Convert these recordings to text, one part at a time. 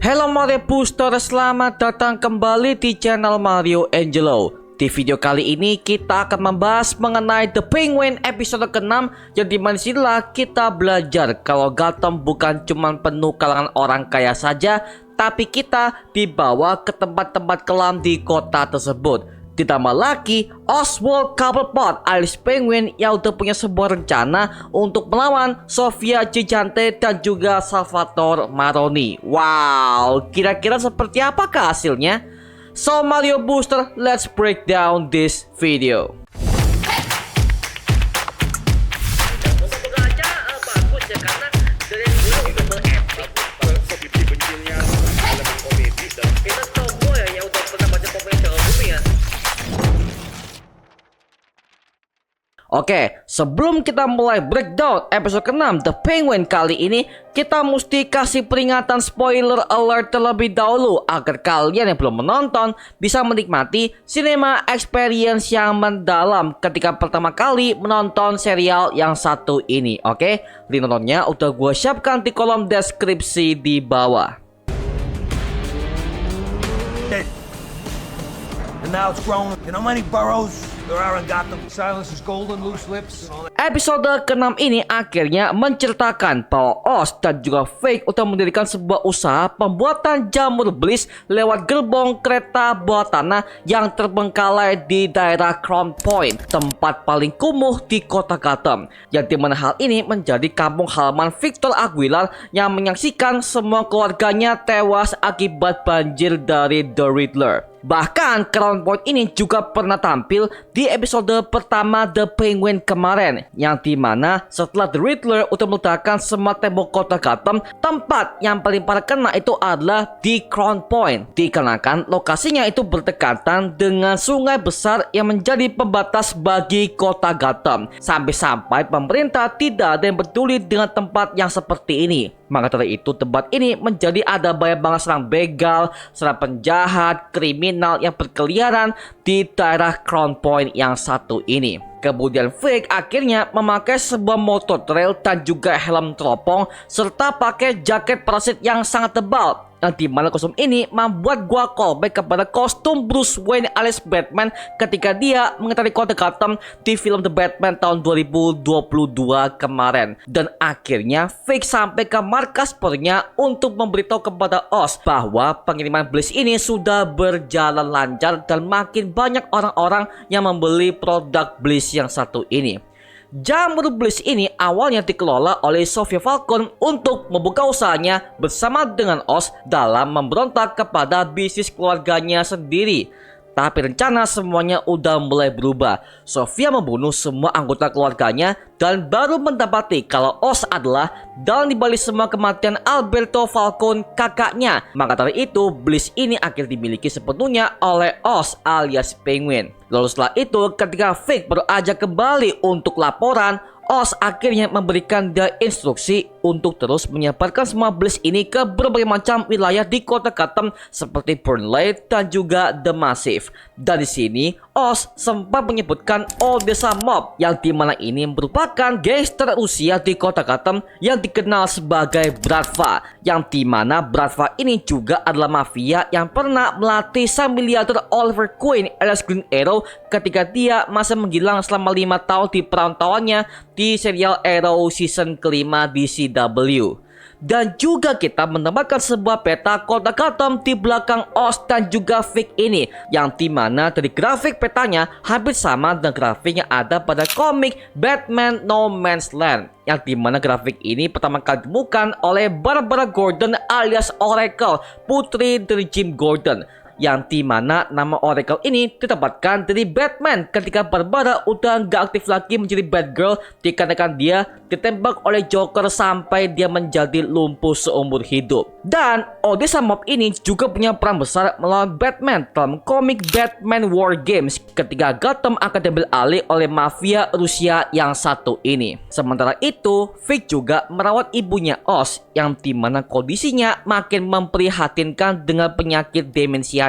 Halo Mario Booster, selamat datang kembali di channel Mario Angelo. Di video kali ini kita akan membahas mengenai The Penguin episode ke-6, yang dimana sinilah kita belajar kalau Gotham bukan cuma penuh kalangan orang kaya saja, tapi kita dibawa ke tempat-tempat kelam di kota tersebut. Ditambah lagi Oswald Cobblepot alias Penguin yang udah punya sebuah rencana untuk melawan Sofia Gigante dan juga Salvatore Maroni. Wow, kira-kira seperti apakah hasilnya? So Mario Booster, let's break down this video. Oke, sebelum kita mulai breakdown episode ke-6 The Penguin kali ini, kita mesti kasih peringatan spoiler alert terlebih dahulu agar kalian yang belum menonton bisa menikmati cinema experience yang mendalam ketika pertama kali menonton serial yang satu ini. Oke, link nontonnya udah gue siapkan di kolom deskripsi di bawah. And now it's grown. You know how many boroughs there are in Gotham? Silence is golden, loose lips. Episode ke-6 ini akhirnya menceritakan bahwa Oz dan juga Fake udah mendirikan sebuah usaha pembuatan jamur bliss lewat gerbong kereta bawah tanah yang terbengkalai di daerah Crown Point, tempat paling kumuh di kota Gotham. Yang dimana hal ini menjadi kampung halaman Victor Aguilar yang menyaksikan semua keluarganya tewas akibat banjir dari The Riddler. Bahkan Crown Point ini juga pernah tampil di episode pertama The Penguin kemarin, yang dimana setelah The Riddler udah meledakkan semua tembok kota Gotham, tempat yang paling parah kena itu adalah di Crown Point, dikarenakan lokasinya itu berdekatan dengan sungai besar yang menjadi pembatas bagi kota Gotham. Sampai-sampai pemerintah tidak ada yang peduli dengan tempat yang seperti ini. Maka dari itu tempat ini menjadi ada banyak banget serang begal, serang penjahat, kriminal yang berkeliaran di daerah Crown Point yang satu ini. Kemudian Fake akhirnya memakai sebuah motor trail dan juga helm teropong serta pakai jaket parasit yang sangat tebal. Yang dimana kostum ini membuat gua callback kepada kostum Bruce Wayne alias Batman ketika dia mengitari kota Gotham di film The Batman tahun 2022 kemarin. Dan akhirnya Fake sampai ke markas pernya untuk memberitahu kepada Oz bahwa pengiriman bliss ini sudah berjalan lancar dan makin banyak orang-orang yang membeli produk bliss yang satu ini. Jamur bliss ini awalnya dikelola oleh Sofia Falcone untuk membuka usahanya bersama dengan Oz dalam memberontak kepada bisnis keluarganya sendiri. Tapi rencana semuanya udah mulai berubah. Sofia membunuh semua anggota keluarganya dan baru mendapati kalau Oz adalah dalam dibalik semua kematian Alberto Falcone, kakaknya. Maka dari itu bliss ini akhirnya dimiliki sepenuhnya oleh Oz alias Penguin. Lalu setelah itu ketika Fake baru aja kembali untuk laporan, Oz akhirnya memberikan dia instruksi untuk terus menyebarkan semua bliss ini ke berbagai macam wilayah di kota Gotham seperti Burnley dan juga The Massive. Dan di sini Oz sempat menyebutkan Odessa Mob, yang dimana ini merupakan gangster Rusia di kota Gotham yang dikenal sebagai Bratva, yang dimana Bratva ini juga adalah mafia yang pernah melatih sang miliarder Oliver Queen alias Green Arrow ketika dia masih menghilang selama 5 tahun di perantauannya di serial Arrow season kelima di CW. Dan juga kita menambahkan sebuah peta kota Gotham di belakang Oz dan juga Fake ini, yang dimana dari grafik petanya hampir sama dengan grafik yang ada pada komik Batman No Man's Land, yang dimana grafik ini pertama kali ditemukan oleh Barbara Gordon alias Oracle, putri dari Jim Gordon, yang dimana nama Oracle ini ditempatkan dari Batman ketika Barbara udah gak aktif lagi menjadi Batgirl dikarenakan dia ditembak oleh Joker sampai dia menjadi lumpuh seumur hidup. Dan Odessa Mob ini juga punya peran besar melawan Batman dalam komik Batman War Games ketika Gotham akan diambil alih oleh mafia Rusia yang satu ini. Sementara itu Fake juga merawat ibunya Oz, yang dimana kondisinya makin memprihatinkan dengan penyakit demensia.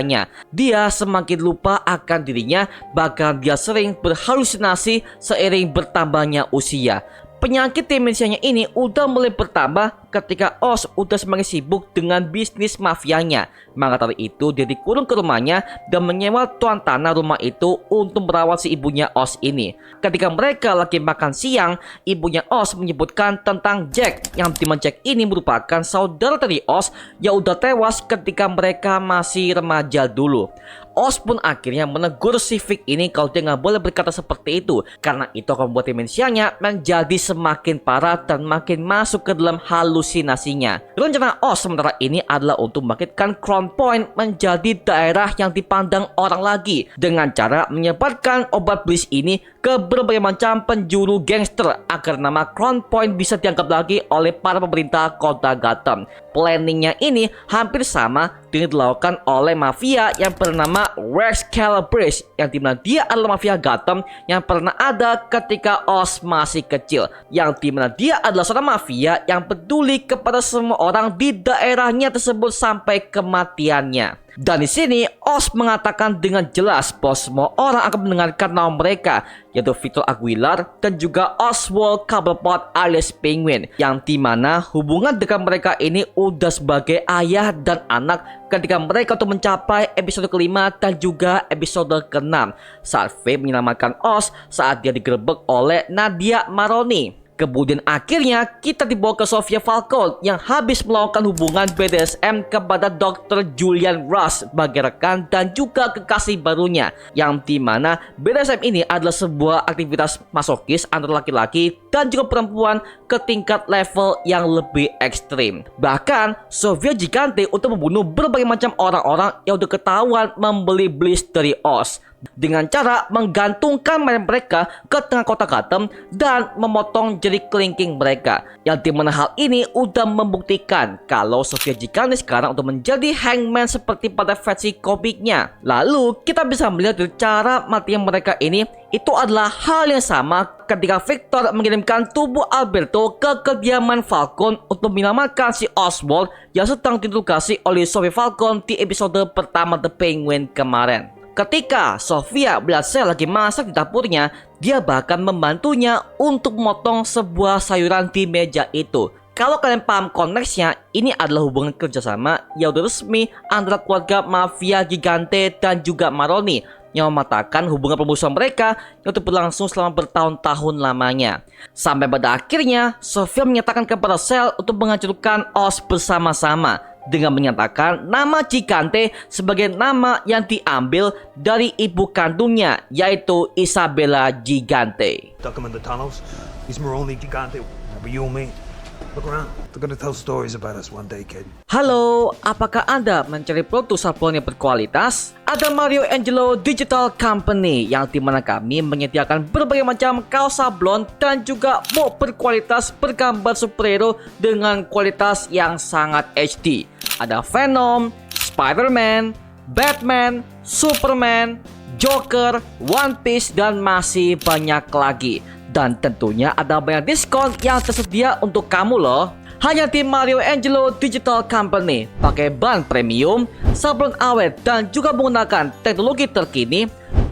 Dia semakin lupa akan dirinya, bahkan dia sering berhalusinasi seiring bertambahnya usia. Penyakit demensianya ini udah mulai bertambah ketika Oz udah semakin sibuk dengan bisnis mafianya. Maka dari itu dia dikurung ke rumahnya dan menyewa tuan tanah rumah itu untuk merawat si ibunya Oz ini. Ketika mereka lagi makan siang, ibunya Oz menyebutkan tentang Jack, yang dimana Jack ini merupakan saudara dari Oz yang udah tewas ketika mereka masih remaja dulu. Oz pun akhirnya menegur si Vic ini kalau dia nggak boleh berkata seperti itu, karena itu akan membuat demensianya menjadi semakin parah dan makin masuk ke dalam halusinasinya. Rencana Oz sementara ini adalah untuk membangkitkan Crown Point menjadi daerah yang dipandang orang lagi dengan cara menyebarkan obat bliss ini ke berbagai macam penjuru gangster agar nama Crown Point bisa dianggap lagi oleh para pemerintah kota Gotham. Planningnya ini hampir sama dengan dilakukan oleh mafia yang bernama Rex Calabrese, yang dimana dia adalah mafia Gotham yang pernah ada ketika Oz masih kecil, yang dimana dia adalah seorang mafia yang peduli kepada semua orang di daerahnya tersebut sampai kematiannya. Dan di sini Oz mengatakan dengan jelas bahwa semua orang akan mendengarkan nama mereka, yaitu Victor Aguilar dan juga Oswald Cobblepot alias Penguin, yang dimana hubungan dekat mereka ini udah sebagai ayah dan anak ketika mereka untuk mencapai episode kelima dan juga episode ke-6 saat Faye menyelamatkan Oz saat dia digerebek oleh Nadia Maroni. Kemudian akhirnya kita dibawa ke Sofia Falcone yang habis melakukan hubungan BDSM kepada Dr. Julian Ross sebagai rekan dan juga kekasih barunya, yang dimana BDSM ini adalah sebuah aktivitas masokis antara laki-laki dan juga perempuan ke tingkat level yang lebih ekstrim. Bahkan Sofia Gigante untuk membunuh berbagai macam orang-orang yang udah ketahuan membeli bliss dari Oz dengan cara menggantungkan mayat mereka ke tengah kota Gotham dan memotong jari kelingking mereka, yang dimana hal ini udah membuktikan kalau Sofia Gigante sekarang untuk menjadi hangman seperti pada versi komiknya. Lalu kita bisa melihat dari cara matinya mereka ini, itu adalah hal yang sama ketika Victor mengirimkan tubuh Alberto ke kediaman Falcone untuk menyelamatkan si Oswald yang sedang diinterogasi oleh Sofia Falcone di episode pertama The Penguin kemarin. Ketika Sofia melihat Sel lagi masak di dapurnya, dia bahkan membantunya untuk memotong sebuah sayuran di meja itu. Kalau kalian paham konteksnya, ini adalah hubungan kerjasama yang udah resmi antara keluarga mafia Gigante dan juga Maroni, yang mematahkan hubungan permusuhan mereka yang untuk berlangsung selama bertahun-tahun lamanya. Sampai pada akhirnya, Sofia menyatakan kepada Sel untuk menghancurkan Oz bersama-sama dengan menyatakan nama Gigante sebagai nama yang diambil dari ibu kandungnya, yaitu Isabella Gigante. Duck him in the tunnels. He's Maroni Gigante. Remember you and me? Look around. They're gonna tell stories about us one day, kid. Halo, apakah Anda mencari produk sablon yang berkualitas? Ada Mario Angelo Digital Company, yang dimana kami menyediakan berbagai macam kaos sablon dan juga mop berkualitas bergambar superhero dengan kualitas yang sangat HD. Ada Venom, Spider-Man, Batman, Superman, Joker, One Piece, dan masih banyak lagi. Dan tentunya ada banyak diskon yang tersedia untuk kamu loh. Hanya di Mario Angelo Digital Company. Pakai bahan premium, sablon awet, dan juga menggunakan teknologi terkini,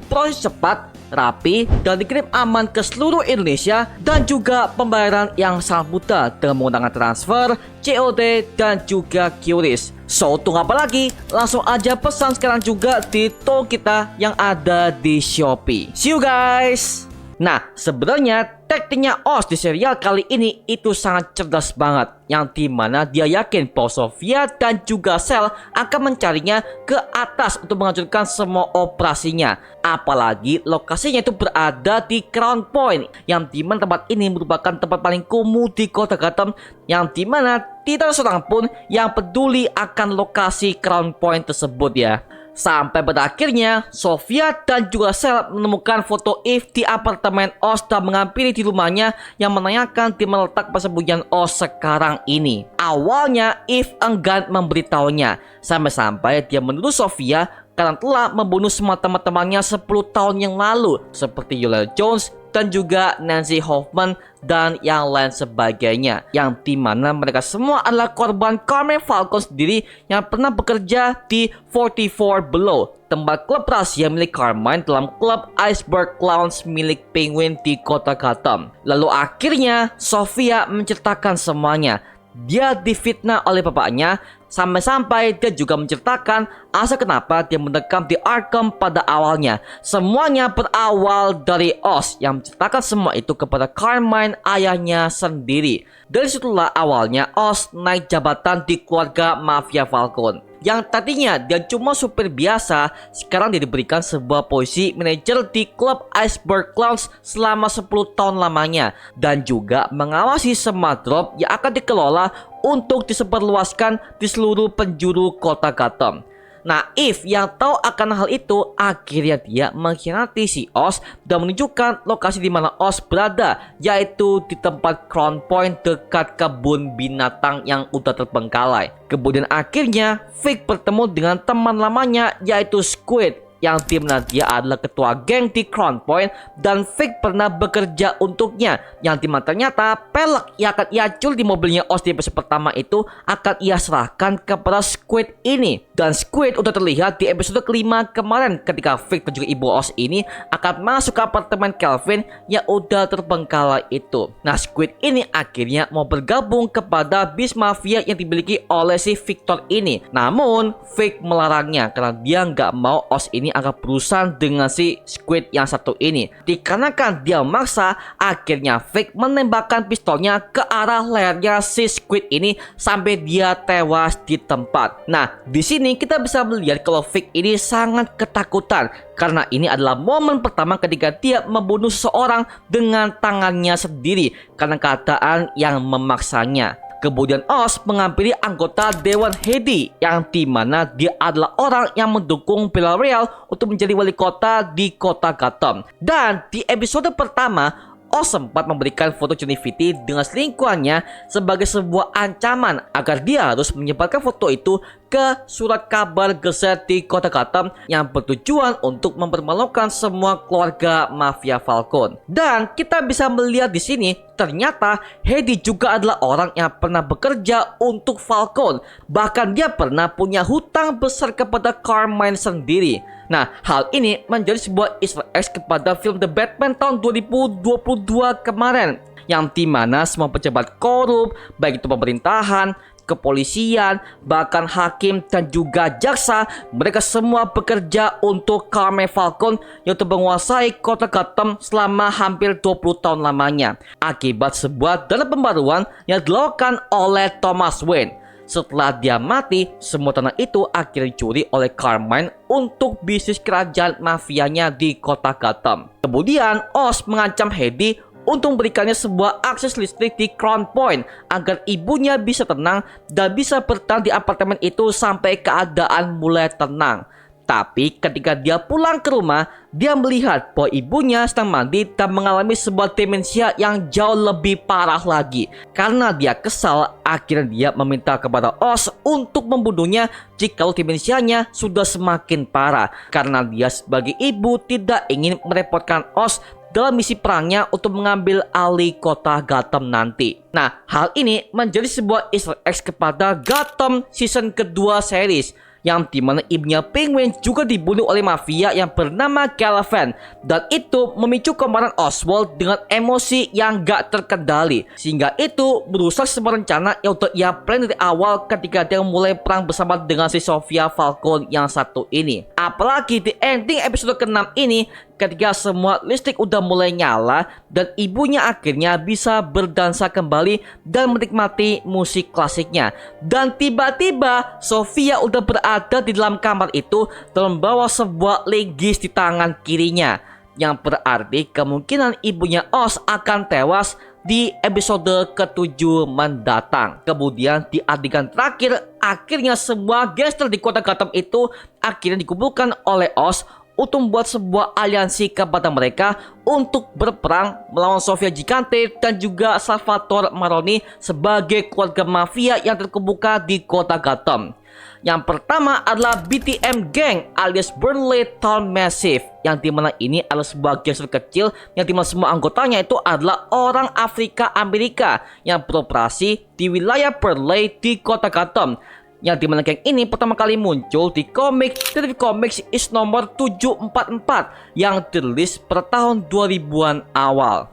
proses cepat, rapi, dan dikirim aman ke seluruh Indonesia, dan juga pembayaran yang sangat mudah dengan menggunakan transfer, COD, dan juga QRIS. So, tunggu apa lagi? Langsung aja pesan sekarang juga di toko kita yang ada di Shopee. See you guys! Nah, sebenarnya taktiknya Oz di serial kali ini itu sangat cerdas banget, yang dimana dia yakin bahwa Sofia dan juga Sel akan mencarinya ke atas untuk menghancurkan semua operasinya. Apalagi lokasinya itu berada di Crown Point, yang dimana tempat ini merupakan tempat paling kumuh di kota Gotham, yang dimana tidak ada seorang pun yang peduli akan lokasi Crown Point tersebut ya. Sampai pada akhirnya Sofia dan juga Sel menemukan foto Eve di apartemen Oz dan menghampiri di rumahnya yang menanyakan di mana letak persembunyian Oz sekarang ini. Awalnya Eve enggan memberitahunya, sampai-sampai dia menuduh Sofia karena telah membunuh semua teman-temannya 10 tahun yang lalu, seperti Yola Jones dan juga Nancy Hoffman dan yang lain sebagainya, yang dimana mereka semua adalah korban Carmine Falcone sendiri yang pernah bekerja di 44 Below, tempat klub rahasia milik Carmine dalam klub Iceberg Clowns milik Penguin di kota Gotham. Lalu akhirnya Sofia menceritakan semuanya, dia difitnah oleh bapaknya, sampai-sampai dia juga menceritakan asal kenapa dia mendekam di Arkham pada awalnya. Semuanya berawal dari Oz yang menceritakan semua itu kepada Carmine, ayahnya sendiri. Dari situlah awalnya Oz naik jabatan di keluarga Mafia Falcone. Yang tadinya dia cuma supir biasa, sekarang dia diberikan sebuah posisi manajer di klub Iceberg Clowns selama 10 tahun lamanya, dan juga mengawasi semua drop yang akan dikelola untuk disebarluaskan di seluruh penjuru kota Gotham. Nah, Eve yang tahu akan hal itu, akhirnya dia mengkhianati si Oz dan menunjukkan lokasi di mana Oz berada, yaitu di tempat Crown Point dekat kebun binatang yang udah terbengkalai. Kemudian akhirnya Vic bertemu dengan teman lamanya, yaitu Squid, yang dimana dia adalah ketua geng di Crown Point, dan Vic pernah bekerja untuknya, yang dimana ternyata pelek yang akan ia curi di mobilnya Oz di episode pertama itu akan ia serahkan kepada Squid ini. Dan Squid udah terlihat di episode kelima kemarin ketika Vic dan juga ibu Oz ini akan masuk ke apartemen Calvin yang udah terbengkalai itu. Nah, Squid ini akhirnya mau bergabung kepada bis mafia yang dimiliki oleh si Victor ini. Namun Vic melarangnya karena dia nggak mau Oz ini akan berurusan dengan si Squid yang satu ini. Dikarenakan dia memaksa, akhirnya Vic menembakkan pistolnya ke arah lehernya si Squid ini sampai dia tewas di tempat. Nah, di sini kita bisa melihat kalau Vic ini sangat ketakutan karena ini adalah momen pertama ketika dia membunuh seseorang dengan tangannya sendiri karena keadaan yang memaksanya. Kemudian Oz menghampiri anggota Dewan Hedy yang dimana dia adalah orang yang mendukung Villarreal untuk menjadi wali kota di kota Gotham. Dan di episode pertama, Oz sempat memberikan foto Jennifer dengan selingkuhannya sebagai sebuah ancaman agar dia harus menyebarkan foto itu ke surat kabar geset di kota Gotham yang bertujuan untuk mempermalukan semua keluarga Mafia Falcone. Dan kita bisa melihat di sini ternyata Hedy juga adalah orang yang pernah bekerja untuk Falcone. Bahkan dia pernah punya hutang besar kepada Carmine sendiri. Nah, hal ini menjadi sebuah easter egg kepada film The Batman tahun 2022 kemarin, yang dimana semua pejabat korup, baik itu pemerintahan, kepolisian, bahkan hakim dan juga jaksa, mereka semua bekerja untuk Carmine Falcone yang telah menguasai kota Gotham selama hampir 20 tahun lamanya akibat sebuah dana pembaruan yang dilakukan oleh Thomas Wayne. Setelah dia mati, semua tanah itu akhirnya dicuri oleh Carmine untuk bisnis kerajaan mafianya di kota Gotham. Kemudian Oz mengancam Hedy untuk memberikannya sebuah akses listrik di Crown Point agar ibunya bisa tenang dan bisa bertahan di apartemen itu sampai keadaan mulai tenang. Tapi ketika dia pulang ke rumah, dia melihat bahwa ibunya sedang mandi dan mengalami sebuah demensia yang jauh lebih parah lagi. Karena dia kesal, akhirnya dia meminta kepada Oz untuk membunuhnya jika demensianya sudah semakin parah. Karena dia sebagai ibu tidak ingin merepotkan Oz dalam misi perangnya untuk mengambil alih kota Gotham nanti. Nah, hal ini menjadi sebuah easter egg kepada Gotham season kedua series, yang dimana ibunya Penguin juga dibunuh oleh mafia yang bernama Calavan, dan itu memicu kemarahan Oswald dengan emosi yang gak terkendali, sehingga itu merusak semua rencana yang udah ia plan dari awal ketika dia mulai perang bersama dengan si Sofia Falcone yang satu ini. Apalagi di ending episode ke-6 ini, ketika semua listrik udah mulai nyala dan ibunya akhirnya bisa berdansa kembali dan menikmati musik klasiknya, dan tiba-tiba Sofia udah berada di dalam kamar itu dan membawa sebuah linggis di tangan kirinya, yang berarti kemungkinan ibunya Oz akan tewas di episode ke-7 mendatang. Kemudian di adegan terakhir, akhirnya semua gangster di kota Gotham itu akhirnya dikumpulkan oleh Oz untuk membuat sebuah aliansi kepada mereka untuk berperang melawan Sofia Gigante dan juga Salvatore Maroni sebagai keluarga mafia yang terkemuka di kota Gotham. Yang pertama adalah BTM Gang alias Burnley Town Massive, yang dimana ini adalah sebuah gangster kecil yang dimana semua anggotanya itu adalah orang Afrika Amerika yang beroperasi di wilayah Burnley di kota Gotham. Yang dimana geng ini pertama kali muncul di komik Detective Comics is nomor 744 yang dirilis pada tahun 2000-an awal.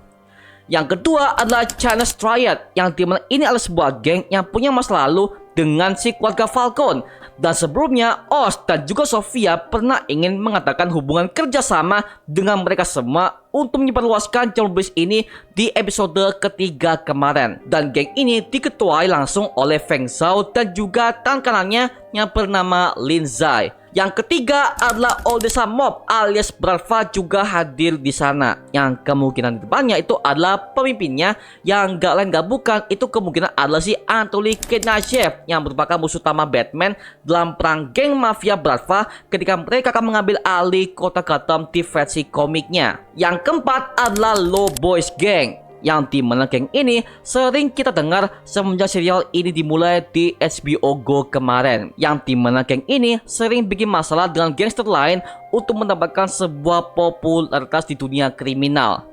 Yang kedua adalah Chinese Triad, yang dimana ini adalah sebuah geng yang punya masa lalu dengan si keluarga Falcon. Dan sebelumnya Oz dan juga Sofia pernah ingin mengatakan hubungan kerjasama dengan mereka semua untuk menyebarluaskan Jamur Iblis ini di episode ketiga kemarin. Dan geng ini diketuai langsung oleh Feng Zhao dan juga tangan kanannya yang bernama Lin Zai. Yang ketiga adalah Odessa Mob alias Bratva juga hadir di sana. Yang kemungkinan di depannya itu adalah pemimpinnya yang gak lain gak bukan itu kemungkinan adalah si Anatoly Kniazev yang merupakan musuh utama Batman dalam perang geng mafia Bratva ketika mereka akan mengambil alih kota Gotham di versi komiknya. Yang keempat adalah Low Boys Gang, yang dimana geng ini sering kita dengar semenjak serial ini dimulai di HBO Go kemarin. Yang dimana geng ini sering bikin masalah dengan gangster lain untuk mendapatkan sebuah popularitas di dunia kriminal.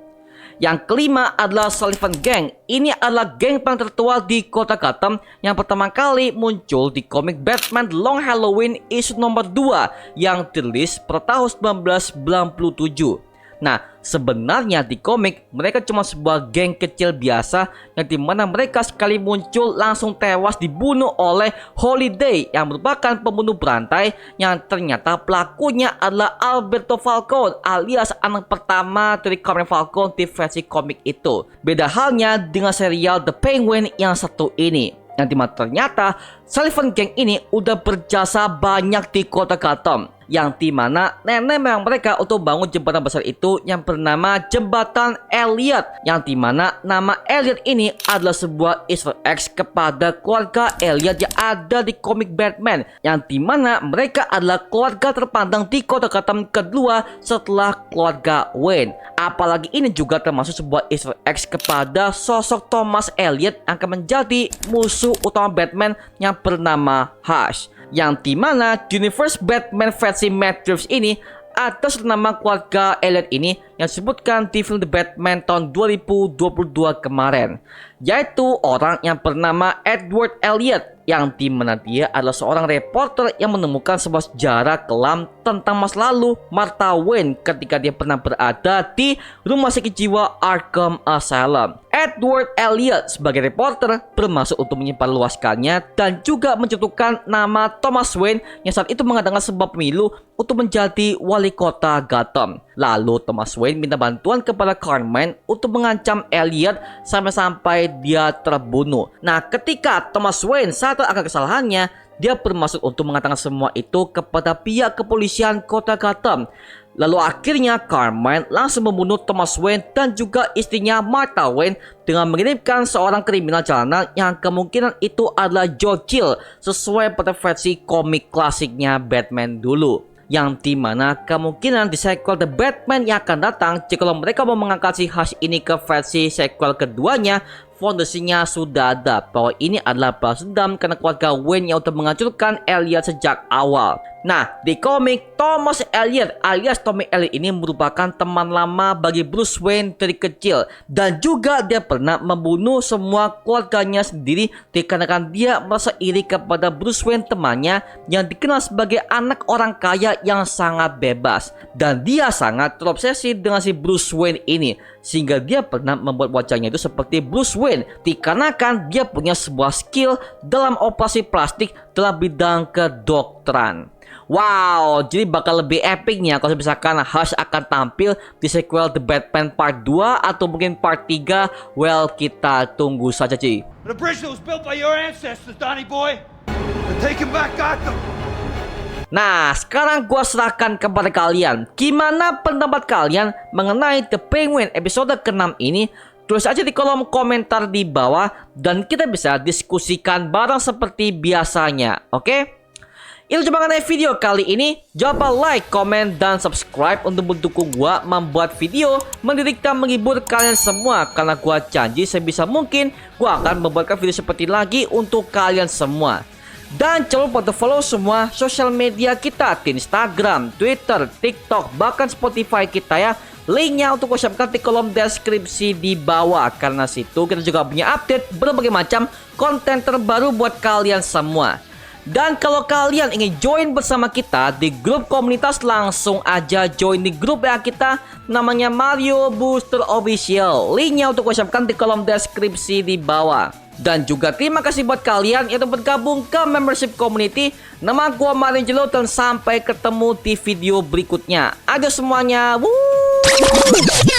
Yang kelima adalah Sullivan Gang. Ini adalah geng paling tertua di kota Gotham yang pertama kali muncul di komik Batman Long Halloween issue nomor 2 yang dirilis pada tahun 1997. Nah, sebenarnya di komik mereka cuma sebuah geng kecil biasa yang dimana mereka sekali muncul langsung tewas dibunuh oleh Holiday yang merupakan pembunuh berantai yang ternyata pelakunya adalah Alberto Falcone alias anak pertama dari Carmine Falcone di versi komik itu. Beda halnya dengan serial The Penguin yang satu ini, yang dimana ternyata Sullivan Gang ini udah berjasa banyak di kota Gotham, yang dimana nenek moyang mereka untuk bangun jembatan besar itu yang bernama Jembatan Elliot, yang dimana nama Elliot ini adalah sebuah easter egg kepada keluarga Elliot yang ada di komik Batman, yang dimana mereka adalah keluarga terpandang di kota Gotham kedua setelah keluarga Wayne. Apalagi ini juga termasuk sebuah easter egg kepada sosok Thomas Elliot yang akan menjadi musuh utama Batman yang bernama Hush, yang dimana universe Batman versi Matt Reeves ini atas nama keluarga Elliot ini yang disebutkan di film The Batman tahun 2022 kemarin, yaitu orang yang bernama Edward Elliot, yang dimana dia adalah seorang reporter yang menemukan sebuah sejarah kelam tentang masa lalu Martha Wayne ketika dia pernah berada di rumah sakit jiwa Arkham Asylum. Edward Elliot sebagai reporter bermaksud untuk menyebarluaskannya dan juga mencetuskan nama Thomas Wayne yang saat itu mengadakan sebuah pemilu untuk menjadi wali kota Gotham. Lalu Thomas Wayne minta bantuan kepada Carmine untuk mengancam Elliot sampai-sampai dia terbunuh. Nah, ketika Thomas Wayne sadar akan kesalahannya, dia bermaksud untuk mengatakan semua itu kepada pihak kepolisian kota Gotham. Lalu akhirnya Carmine langsung membunuh Thomas Wayne dan juga istrinya Martha Wayne dengan mengirimkan seorang kriminal jalanan yang kemungkinan itu adalah Joe Chill sesuai pada versi komik klasiknya Batman dulu. Yang dimana kemungkinan di sequel The Batman yang akan datang, jika mereka mau mengangkat si Hush ini ke versi sequel keduanya, fondasinya sudah ada bahwa ini adalah balas dendam karena keluarga Wayne yang sudah menghancurkan Elliot sejak awal. Nah, di komik Thomas Elliot alias Tommy Elliot ini merupakan teman lama bagi Bruce Wayne dari kecil, dan juga dia pernah membunuh semua keluarganya sendiri dikarenakan dia merasa iri kepada Bruce Wayne temannya yang dikenal sebagai anak orang kaya yang sangat bebas, dan dia sangat terobsesi dengan si Bruce Wayne ini sehingga dia pernah membuat wajahnya itu seperti Bruce Wayne dikarenakan dia punya sebuah skill dalam operasi plastik dalam bidang kedokteran. Wow, jadi bakal lebih epicnya kalau misalkan Hush akan tampil di sequel The Batman Part 2 atau mungkin Part 3. Well, kita tunggu saja, cuy. The bridge that was built by your ancestors, Donny boy. They're taking back Gotham. Nah, sekarang gua serahkan kepada kalian. Gimana pendapat kalian mengenai The Penguin episode ke-6 ini? Tulis aja di kolom komentar di bawah dan kita bisa diskusikan bareng seperti biasanya, oke? Itu cuma mengenai video kali ini. Jangan lupa like, comment, dan subscribe untuk mendukung gua membuat video mendidik dan menghibur kalian semua. Karena gua janji sebisa mungkin gua akan membuatkan video seperti lagi untuk kalian semua. Dan jangan lupa untuk follow semua sosial media kita di Instagram, Twitter, TikTok, bahkan Spotify kita ya. Linknya untuk gua siapkan di kolom deskripsi di bawah. Karena situ kita juga punya update berbagai macam konten terbaru buat kalian semua. Dan kalau kalian ingin join bersama kita di grup komunitas, langsung aja join di grup ya kita, namanya Mario Booster Official. Linknya untuk gue siapkan di kolom deskripsi di bawah. Dan juga terima kasih buat kalian yang udah bergabung ke membership community. Nama gue Mario Jelo dan sampai ketemu di video berikutnya. Adios semuanya. Woo!